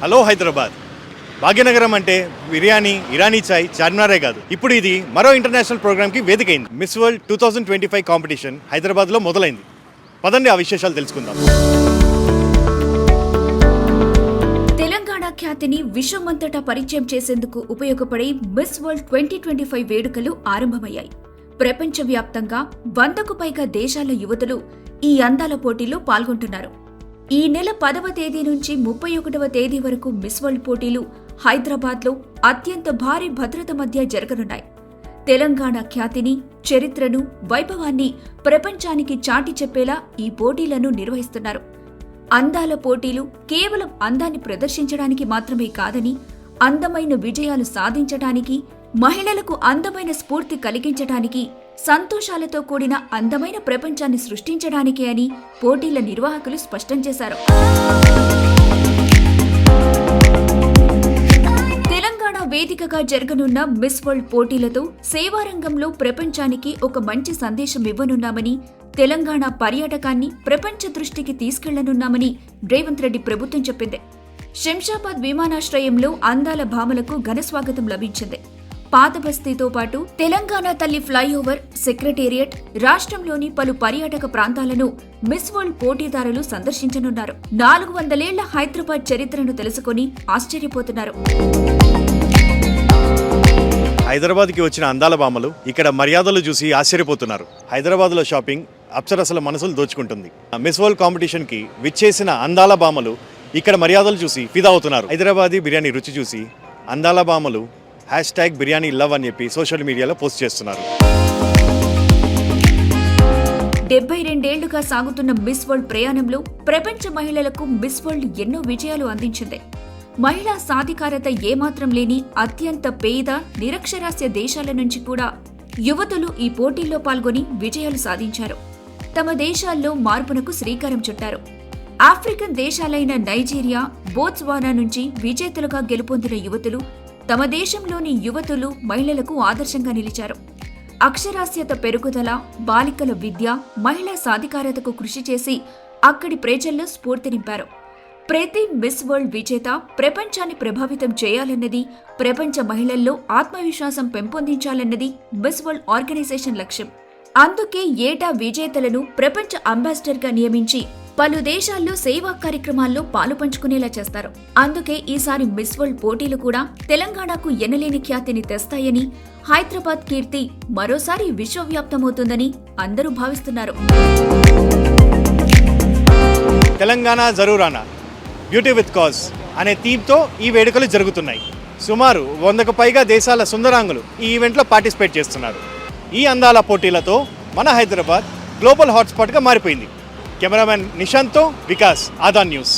Hello Hyderabad. Bhagyanagaram అంటే బిర్యానీ, ఇరానీ చాయ్, చార్మినారే కాదు, ఇప్పుడు ఇది మరో ఇంటర్నేషనల్ ప్రోగ్రామ్కి వేదికైంది. మిస్ వరల్డ్ 2025 కాంపిటీషన్ హైదరాబాద్లో మొదలైంది. పదండి ఆ విశేషాలు తెలుసుకుందాం. తెలంగాణ ఖ్యాతిని విశ్వమంతటా పరిచయం చేసేందుకు ఉపయోగపడే మిస్ వరల్డ్ 2025 వేడుకలు ఆరంభమయ్యాయి. ప్రపంచవ్యాప్తంగా 100కు పైగా దేశాల యువతులు ఈ అందాల పోటీలో పాల్గొంటున్నారు. ఈ నెల 10వ తేదీ నుంచి 31వ తేదీ వరకు మిస్ వరల్డ్ పోటీలు హైదరాబాద్లో అత్యంత భారీ భద్రత మధ్య జరగనున్నాయి. తెలంగాణ ఖ్యాతిని, చరిత్రను, వైభవాన్ని ప్రపంచానికి చాటి చెప్పేలా ఈ పోటీలను నిర్వహిస్తున్నారు. అందాల పోటీలు కేవలం అందాన్ని ప్రదర్శించడానికి మాత్రమే కాదని, అందమైన విజయాలు సాధించటానికి, మహిళలకు అందమైన స్ఫూర్తి కలిగించటానికి, సంతోషాలతో కూడిన అందమైన ప్రపంచాన్ని సృష్టించడానికే అని పోటీల నిర్వాహకులు స్పష్టం చేశారు. తెలంగాణ వేదికగా జరగనున్న మిస్ వరల్డ్ పోటీలతో సేవారంగంలో ప్రపంచానికి ఒక మంచి సందేశం ఇవ్వనున్నామని, తెలంగాణ పర్యాటకాన్ని ప్రపంచ దృష్టికి తీసుకెళ్లనున్నామని రేవంత్ రెడ్డి ప్రభుత్వం చెప్పింది. శంషాబాద్ విమానాశ్రయంలో అందాల భామలకు ఘనస్వాగతం లభించింది. పాత బస్తీతో పాటు తెలంగాణ తల్లి ఫ్లైఓవర్, సెక్రటేరియట్, రాష్ట్రంలోని పలు పర్యాటక ప్రాంతాలను మిస్ వరల్డ్ పోటీదారులు సందర్శించనున్నారు. 400 ఏళ్ల హైదరాబాద్ చరిత్రను తెలుసుకుని ఆశ్చర్యపోతున్నారు. హైదరాబాద్కి వచ్చిన అందాల భామలు ఇక్కడ మర్యాదలు చూసి ఆశ్చర్యపోతున్నారు. హైదరాబాద్లో షాపింగ్ అప్సరసల మనసులు దోచుకుంటుంది. మిస్ వరల్డ్ కాంపిటీషన్కి విచ్చేసిన అందాల భామలు ఇక్కడ మర్యాదలు చూసి ఫిదా అవుతున్నారు. హైదరాబాదీ బిర్యానీ రుచి చూసి అందాల భామలు #బిర్యానీ లవ్ అని చెప్పి సోషల్ మీడియాలో పోస్ట్ చేస్తున్నారు. 72 ఏళ్లుగా సాగుతున్న మిస్ వరల్డ్ ప్రయాణంలో ప్రపంచ మహిళలకు మిస్ వరల్డ్ ఎన్నో విజయాలు అందించింది. మహిళా సాధికారత ఏమాత్రం లేని అత్యంత పేద, నిరక్షరాస్య దేశాల నుంచి కూడా యువతులు ఈ పోటీల్లో పాల్గొని విజయాలు సాధించారు. తమ దేశాల్లో మార్పునకు శ్రీకారం చుట్టారు. ఆఫ్రికన్ దేశాలైన నైజీరియా, బోట్స్వానా నుంచి విజేతలుగా గెలుపొందిన యువతులు తమ దేశంలోని యువతులు, మహిళలకు ఆదర్శంగా నిలిచారు. అక్షరాస్యత పెరుగుదల, బాలికల విద్య, మహిళా సాధికారతకు కృషి చేసి అక్కడి ప్రజల్లో స్ఫూర్తి నింపారు. ప్రతి మిస్ వరల్డ్ విజేత ప్రపంచాన్ని ప్రభావితం చేయాలన్నది, ప్రపంచ మహిళల్లో ఆత్మవిశ్వాసం పెంపొందించాలన్నది మిస్ వరల్డ్ ఆర్గనైజేషన్ లక్ష్యం. అందుకే ఏటా విజేతలను ప్రపంచ అంబాసిడర్గా నియమించి పలు దేశాల్లో సేవా కార్యక్రమాల్లో పాలు పంచుకునేలా చేస్తారు. అందుకే ఈసారి మిస్ వరల్డ్ పోటీలు కూడా తెలంగాణకు ఎనలేని ఖ్యాతిని తెస్తాయని, హైదరాబాద్ కీర్తి మరోసారి విశ్వవ్యాప్తమవుతుందని అందరూ భావిస్తున్నారు. తెలంగాణ జరూరానా, బ్యూటీ విత్ కాజ్ అనే థీమ్తో ఈ వేడుకలు జరుగుతున్నాయి. సుమారు 100కు పైగా దేశాల సుందరాంగులు ఈ ఈవెంట్లో పార్టిసిపేట్ చేస్తున్నారు. ఈ అందాల పోటీలతో మన హైదరాబాద్ గ్లోబల్ హాట్స్పాట్గా మారిపోయింది. కెమెరామెన్ నిశాంత్తో వికాస్, ఆదాన్ న్యూస్.